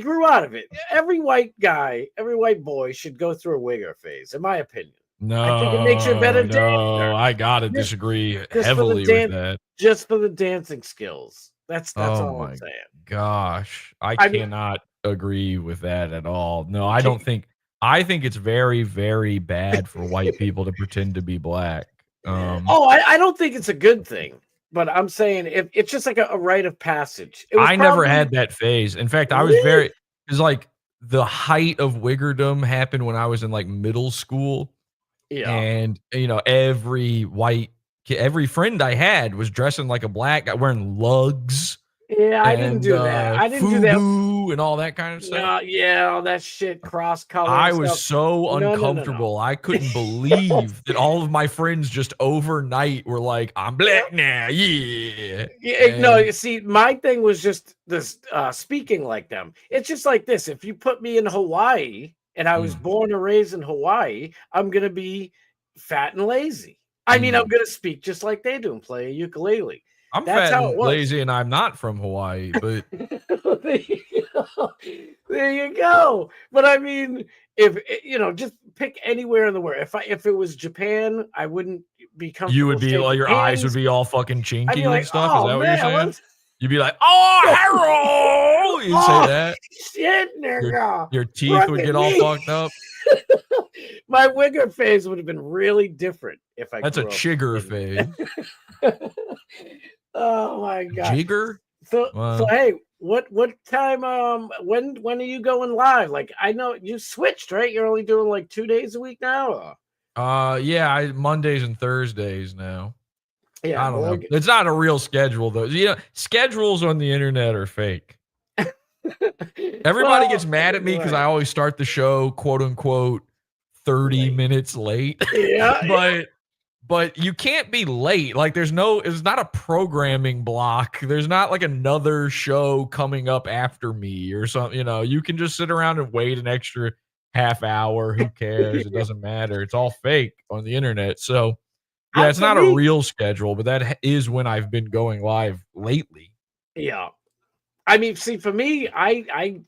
S8: grew out of it. Every white guy, every white boy should go through a wigger phase, in my opinion.
S9: No,
S8: I think it makes you a better dancer.
S9: I gotta disagree heavily with that.
S8: Just for the dancing skills. That's
S9: Oh
S8: all
S9: my
S8: I'm saying.
S9: gosh, I
S8: mean-
S9: cannot agree with that at all. No, I don't think. I think it's very, very bad for white people to pretend to be black.
S8: I don't think it's a good thing. But I'm saying if it's just like a rite of passage.
S9: I never had that phase. In fact, I was because like the height of wiggerdom happened when I was in like middle school.
S8: Yeah.
S9: And every friend I had was dressing like a black guy, wearing lugs.
S8: Yeah, I didn't do that. I didn't do that.
S9: And all that kind of stuff.
S8: All that shit, cross color.
S9: I was so uncomfortable. I couldn't believe that all of my friends just overnight were like, I'm black now. Yeah.
S8: No, you see, my thing was just this speaking like them. It's just like this. If you put me in Hawaii and I was born and raised in Hawaii, I'm going to be fat and lazy. I mean, I'm going to speak just like they do and play a ukulele.
S9: I'm
S8: That's
S9: fat
S8: how
S9: and lazy, and I'm not from Hawaii, but
S8: there you go. But I mean, if just pick anywhere in the world. If it was Japan, I wouldn't be comfortable.
S9: You would be like your eyes would be all fucking chinky and stuff. Is that what you're saying? You'd be like, "Oh, Harold!" You'd say that.
S8: Shit, nigga.
S9: Your teeth would get all fucked up.
S8: My wigger phase would have been really different if I.
S9: That's a chigger phase.
S8: Oh my god.
S9: Jigger?
S8: So hey, what time when are you going live? Like I know you switched, right? You're only doing like 2 days a week now?
S9: Yeah, Mondays and Thursdays now.
S8: Yeah.
S9: I don't know. It's not a real schedule though. Schedules on the internet are fake. Everybody gets mad at me because I always start the show quote unquote 30 minutes late.
S8: Yeah.
S9: But you can't be late. Like it's not a programming block. There's not like another show coming up after me or something. You can just sit around and wait an extra half hour. Who cares? It doesn't matter. It's all fake on the internet. So yeah, it's not a real schedule, but that is when I've been going live lately.
S8: Yeah. I mean, see, for me, I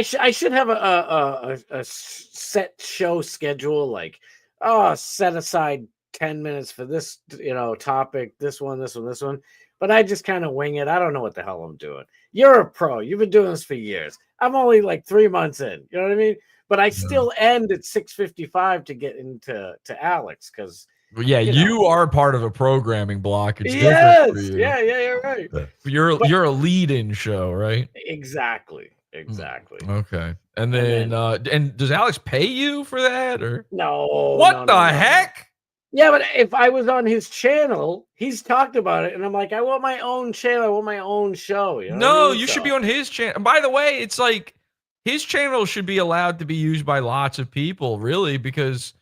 S8: should have a set show schedule, like, set aside 10 minutes for this, topic, this one. But I just kind of wing it. I don't know what the hell I'm doing. You're a pro. You've been doing this for years. I'm only like 3 months in. You know what I mean? But I still end at 6:55 to get into Alex because.
S9: Yeah, you are part of a programming block. It's different for you.
S8: Yeah, you're right.
S9: You're a lead-in show, right?
S8: Exactly.
S9: Okay. And then and does Alex pay you for that or
S8: no?
S9: What the heck?
S8: Yeah, but if I was on his channel, he's talked about it, and I'm like, I want my own channel, I want my own show.
S9: No, you should be on his channel. By the way, it's like his channel should be allowed to be used by lots of people, really, because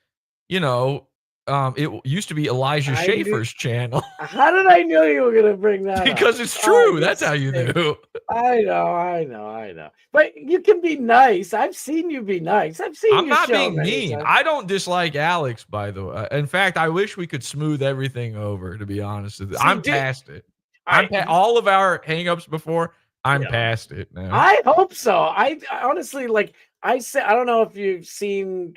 S9: it used to be Elijah Schaefer's channel.
S8: How did I know you were gonna bring that
S9: because
S8: up?
S9: It's true. That's how you knew.
S8: I know. But you can be nice. I've seen you be nice.
S9: I'm not being mean. I don't dislike Alex, by the way. In fact, I wish we could smooth everything over, to be honest with you. I'm past it. All of our hangups before, I'm past it now.
S8: I hope so. I honestly, like I said, I don't know if you've seen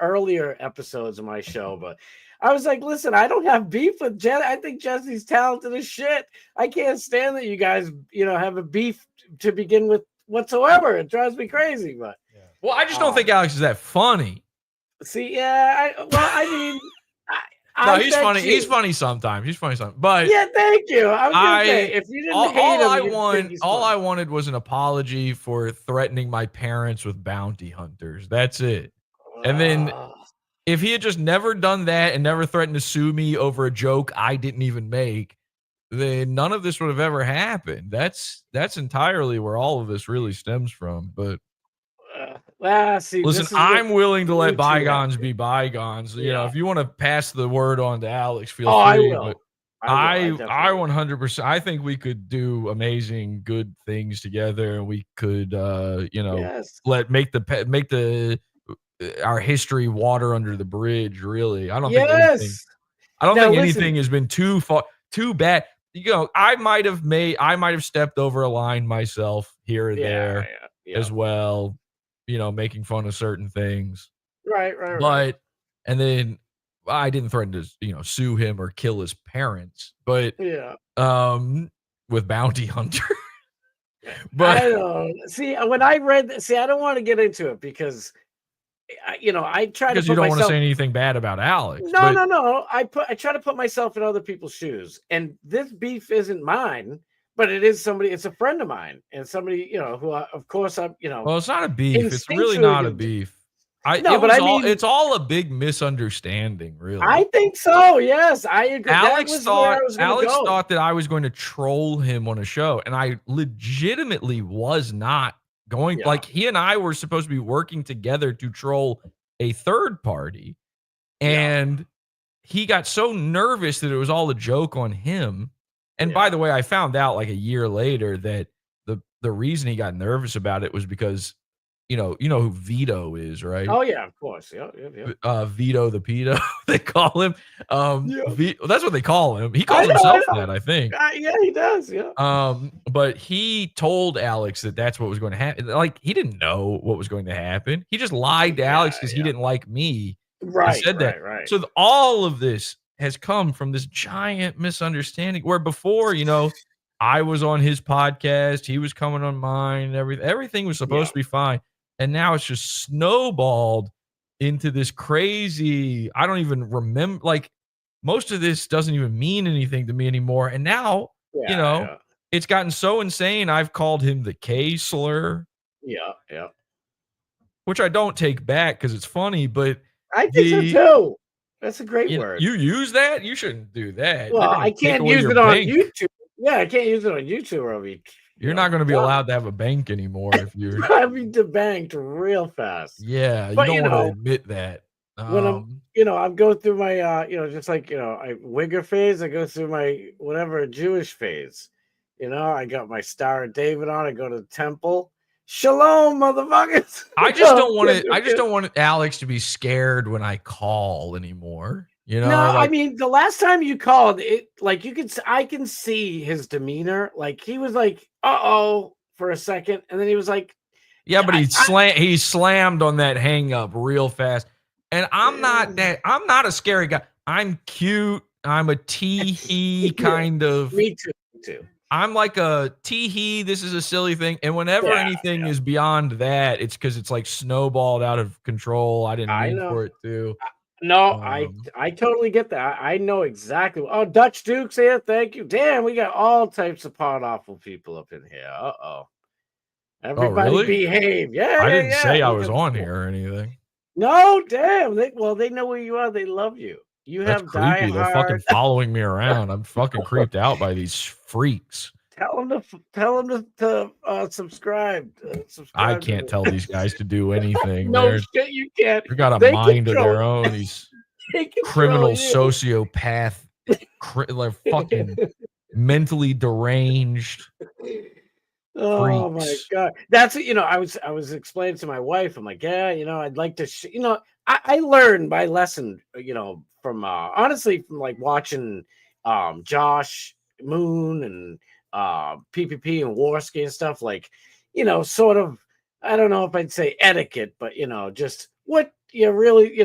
S8: earlier episodes of my show, but I was like, listen, I don't have beef with Jesse. I think Jesse's talented as shit. I can't stand that you guys, have a beef to begin with whatsoever. It drives me crazy. But
S9: I just don't think Alex is that funny.
S8: See, I mean,
S9: no, he's funny. He's funny sometimes. But
S8: yeah, thank you. I was gonna say, if you didn't hate him,
S9: all I wanted was an apology for threatening my parents with bounty hunters. That's it. And then if he had just never done that and never threatened to sue me over a joke I didn't even make, then none of this would have ever happened. That's entirely where all of this really stems from. But
S8: See,
S9: Listen,
S8: this is
S9: I'm willing to
S8: you
S9: let
S8: two
S9: bygones
S8: have.
S9: be bygones. You know,
S8: Yeah.
S9: if you want to pass the word on to Alex, feel
S8: Oh, I
S9: free.
S8: will.
S9: But
S8: I
S9: I
S8: definitely will.
S9: 100%. I think we could do amazing, good things together, and we could,
S8: Yes.
S9: make the our history water under the bridge. Really, I don't think anything.
S8: Yes.
S9: I don't
S8: Now
S9: think
S8: listen.
S9: anything has been too bad. You know, I might have stepped over a line myself here or there
S8: Yeah.
S9: as well. You know, making fun of certain things.
S8: Right.
S9: But and then I didn't threaten to, sue him or kill his parents, but
S8: Yeah.
S9: with Bounty Hunter.
S8: I
S9: But
S8: don't see when I read. See, I don't want to get into it because, I try to
S9: because you
S8: put
S9: don't want to
S8: myself.
S9: say anything bad about Alex.
S8: No,
S9: But
S8: no, no. I try to put myself in other people's shoes, and this beef isn't mine, but it is somebody. It's a friend of mine, and somebody who, of course, I'm
S9: well, it's not a beef. It's really
S8: instinctually
S9: not a
S8: gonna do.
S9: beef.
S8: No, but I mean,
S9: It's all a big misunderstanding, really.
S8: I think so. Yes, I agree. That was where I was going to
S9: Alex
S8: go.
S9: thought that I was going to troll him on a show, and I legitimately was not going.
S8: Yeah.
S9: Like, he and I were supposed to be working together to troll a third party, and he got so nervous that it was all a joke on him. And by the way, I found out like a year later that the reason he got nervous about it was because you know who Vito is, right?
S8: Oh yeah, of course. Yeah.
S9: Vito the pedo, they call him.
S8: Yeah.
S9: That's what they call him. He
S8: I
S9: calls
S8: know,
S9: himself
S8: I know.
S9: that, I think.
S8: Yeah, he does. Yeah.
S9: But he told Alex that that's what was going to happen. Like, he didn't know what was going to happen. He just lied to Alex because he didn't like me.
S8: Right.
S9: He said that.
S8: Right.
S9: So all of this has come from this giant misunderstanding where before, I was on his podcast, he was coming on mine, and everything was supposed to be fine. And now it's just snowballed into this crazy, I don't even remember, like, most of this doesn't even mean anything to me anymore. And now, it's gotten so insane. I've called him the K slur.
S8: Yeah.
S9: Which I don't take back because it's funny, but
S8: I think so too. That's a great word.
S9: You use that? You shouldn't do that.
S8: Well, I can't use it on YouTube. Yeah, I can't use it on YouTube, Robbie.
S9: You're not going to be allowed to have a bank anymore if you're.
S8: I'd be debanked real fast.
S9: Yeah, you
S8: But,
S9: don't want to admit that.
S8: When I'm going through my, just like, I Wigger phase, I go through my whatever Jewish phase. I got my Star of David on. I go to the temple. Shalom, motherfuckers.
S9: I just don't want it. I just don't want Alex to be scared when I call anymore.
S8: No, I mean, the last time you called it, like I can see his demeanor. Like, he was like, "Uh-oh," for a second, and then he was like,
S9: yeah, but he slammed on that hang up real fast. And I'm not a scary guy. I'm cute. I'm a tee-hee kind of.
S8: Me too.
S9: I'm like a tee-hee. This is a silly thing. And whenever anything is beyond that, it's because it's like snowballed out of control. I didn't mean for it to.
S8: No, I totally get that. I know exactly. Oh, Dutch Duke's here. Thank you. Damn, we got all types of pod awful people up in here. Uh-oh. Everybody behave. Yeah.
S9: I didn't say I was on here or anything.
S8: No, damn. They know where you are. They love you.
S9: That's creepy. They're fucking following me around. I'm fucking creeped out by these freaks.
S8: Tell them to subscribe.
S9: I can't tell these guys to do anything.
S8: No shit, you can't.
S9: They've got a mind of their own. These criminal sociopath, like fucking mentally deranged.
S8: Oh my god, that's I was explaining to my wife. I'm like, yeah, I'd like to. I learned my lesson. From honestly from like watching Josh Moon and PPP and Warski and stuff, like, sort of, I don't know if I'd say etiquette, but just what you really,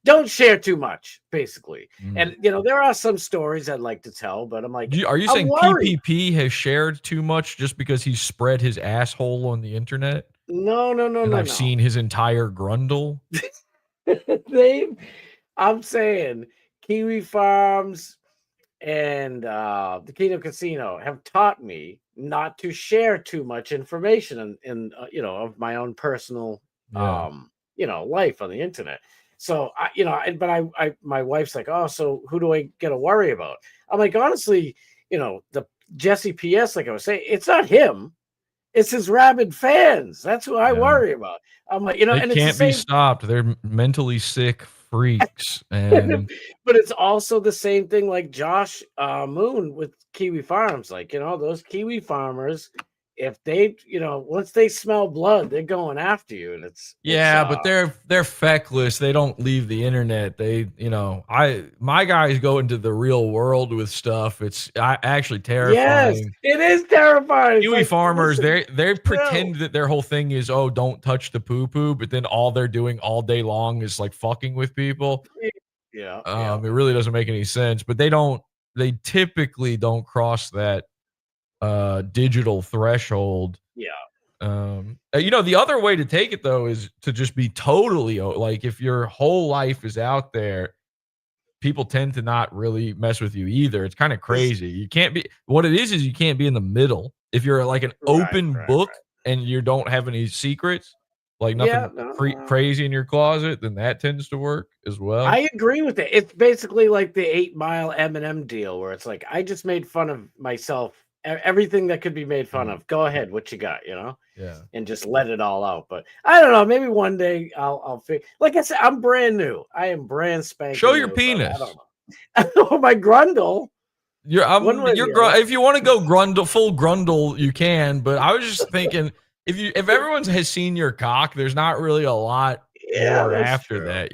S8: don't share too much, basically. And there are some stories I'd like to tell, but I'm like,
S9: are you saying PPP has shared too much just because he's spread his asshole on the internet?
S8: No.
S9: I've seen his entire grundle.
S8: I'm saying Kiwi Farms and the Kingdom Casino have taught me not to share too much information in of my own personal life on the internet. So my wife's like, oh, so who do I get to worry about? I'm like, honestly, the Jesse PS, like I was saying, it's not him. It's his rabid fans. That's who I worry about. I'm like,
S9: They
S8: and it's
S9: can't
S8: the
S9: be
S8: same.
S9: stopped. They're mentally sick freaks, and
S8: But it's also the same thing like Josh Moon with Kiwi Farms. Like, those Kiwi farmers, if they, once they smell blood, they're going after you. And
S9: but they're feckless. They don't leave the internet. They, my guys go into the real world with stuff. It's actually
S8: yes,
S9: terrifying.
S8: it is terrifying. It's
S9: Kiwi
S8: like,
S9: farmers,
S8: listen,
S9: they pretend that their whole thing is, oh, don't touch the poo poo, but then all they're doing all day long is like fucking with people.
S8: Yeah.
S9: It really doesn't make any sense, but they typically don't cross that digital threshold.
S8: Yeah.
S9: The other way to take it though is to just be totally like, if your whole life is out there, people tend to not really mess with you either. It's kind of crazy. You can't be, what it is you can't be in the middle. If you're like an open book and you don't have any secrets, like nothing crazy in your closet, then that tends to work as well.
S8: I agree with it. It's basically like the 8 Mile M&M deal where it's like, I just made fun of myself. Everything that could be made fun of. Go ahead. What you got,
S9: Yeah.
S8: And just let it all out. But I don't know. Maybe one day I'll figure. Like I said, I'm brand new. I am brand spanking.
S9: Show your
S8: new,
S9: penis.
S8: I don't know. My grundle.
S9: If you want to go grundle, full grundle, you can. But I was just thinking, if everyone has seen your cock, there's not really a lot more after that,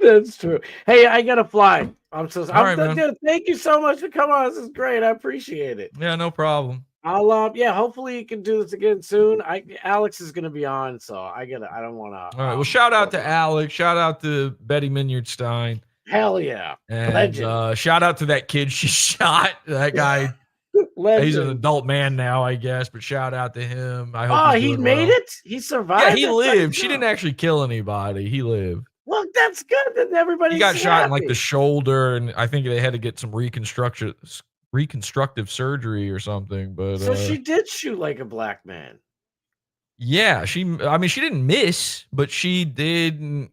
S8: That's true. Hey, I gotta fly. I'm
S9: right,
S8: dude, thank you so much for coming on. This is great. I appreciate it.
S9: Yeah, no problem.
S8: I'll hopefully you can do this again soon. Alex is gonna be on, so I don't want to.
S9: All right. Well, shout out to Alex. Shout out to Betty Minyard Stein.
S8: Hell yeah.
S9: And
S8: Legend.
S9: Shout out to that kid she shot. That guy. He's an adult man now, I guess, but shout out to him. I hope
S8: he made it. He survived.
S9: Yeah, he lived. She didn't actually kill anybody. He lived.
S8: Well, that's good. Then everybody.
S9: He got shot in like the shoulder, and I think they had to get some reconstructive surgery or something. But
S8: so she did shoot like a black man.
S9: Yeah, she didn't miss, but she didn't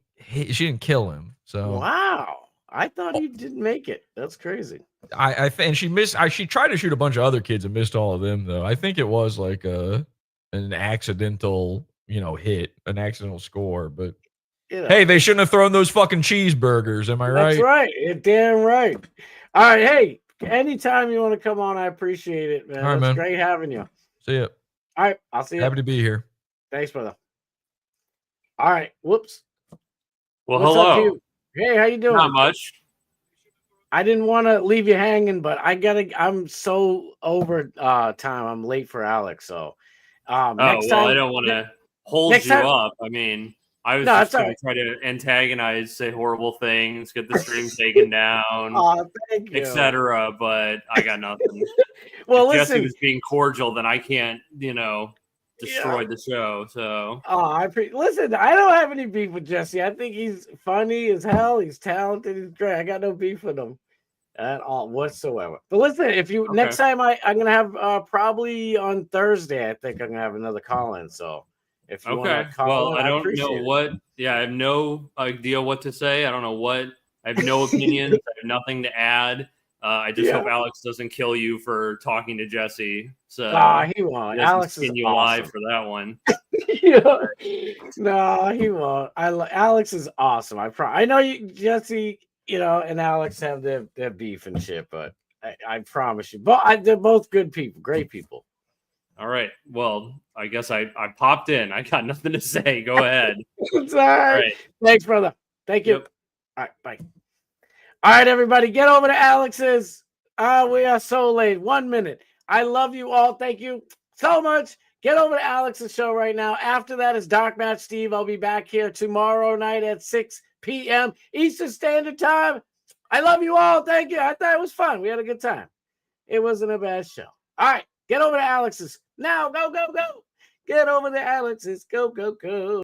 S9: kill him. So
S8: wow, I thought he didn't make it. That's crazy.
S9: I think she missed. She tried to shoot a bunch of other kids and missed all of them though. I think it was like an accidental, hit, an accidental score. But hey, they shouldn't have thrown those fucking cheeseburgers. Am I right?
S8: That's right. You're damn right. All right, hey, anytime you want to come on, I appreciate it, man.
S9: All right, man.
S8: Great having you.
S9: See ya.
S8: All right, I'll see you.
S9: Happy to be here.
S8: Thanks, brother. All right. Whoops.
S10: Well,
S8: What's
S10: hello.
S8: up, you? Hey, how you doing?
S10: Not much.
S8: I didn't want to leave you hanging, but I'm so over time. I'm late for Alex, so next time,
S10: I don't want to hold you up. I mean, I was just going to try to antagonize, say horrible things, get the stream taken down, etc. But I got nothing.
S8: Well,
S10: if
S8: listen,
S10: Jesse was being cordial, then I can't, destroy the show. So,
S8: listen. I don't have any beef with Jesse. I think he's funny as hell. He's talented. He's great. I got no beef with him at all whatsoever. But listen, if you next time I'm gonna have probably on Thursday. I think I'm gonna have another call in. So. If you want to call
S10: I don't know what. Yeah, I have no idea what to say. I don't know what. I have no opinions. I have nothing to add. I just hope Alex doesn't kill you for talking to Jesse. So
S8: he won't.
S10: Alex is you alive for that one.
S8: No, he won't. Alex is awesome. I know you, Jesse. And Alex have their beef and shit, but I promise you, they're both good people, great people.
S10: All right. Well, I guess I popped in. I got nothing to say. Go ahead.
S8: It's all right. Thanks, brother. Thank you.
S10: Yep.
S8: All right. Bye. All right, everybody. Get over to Alex's. We are so late. 1 minute. I love you all. Thank you so much. Get over to Alex's show right now. After that is Dark Match Steve. I'll be back here tomorrow night at 6 p.m. Eastern Standard Time. I love you all. Thank you. I thought it was fun. We had a good time. It wasn't a bad show. All right. Get over to Alex's. Now, go, go, go. Get over to Alex's. Go, go, go.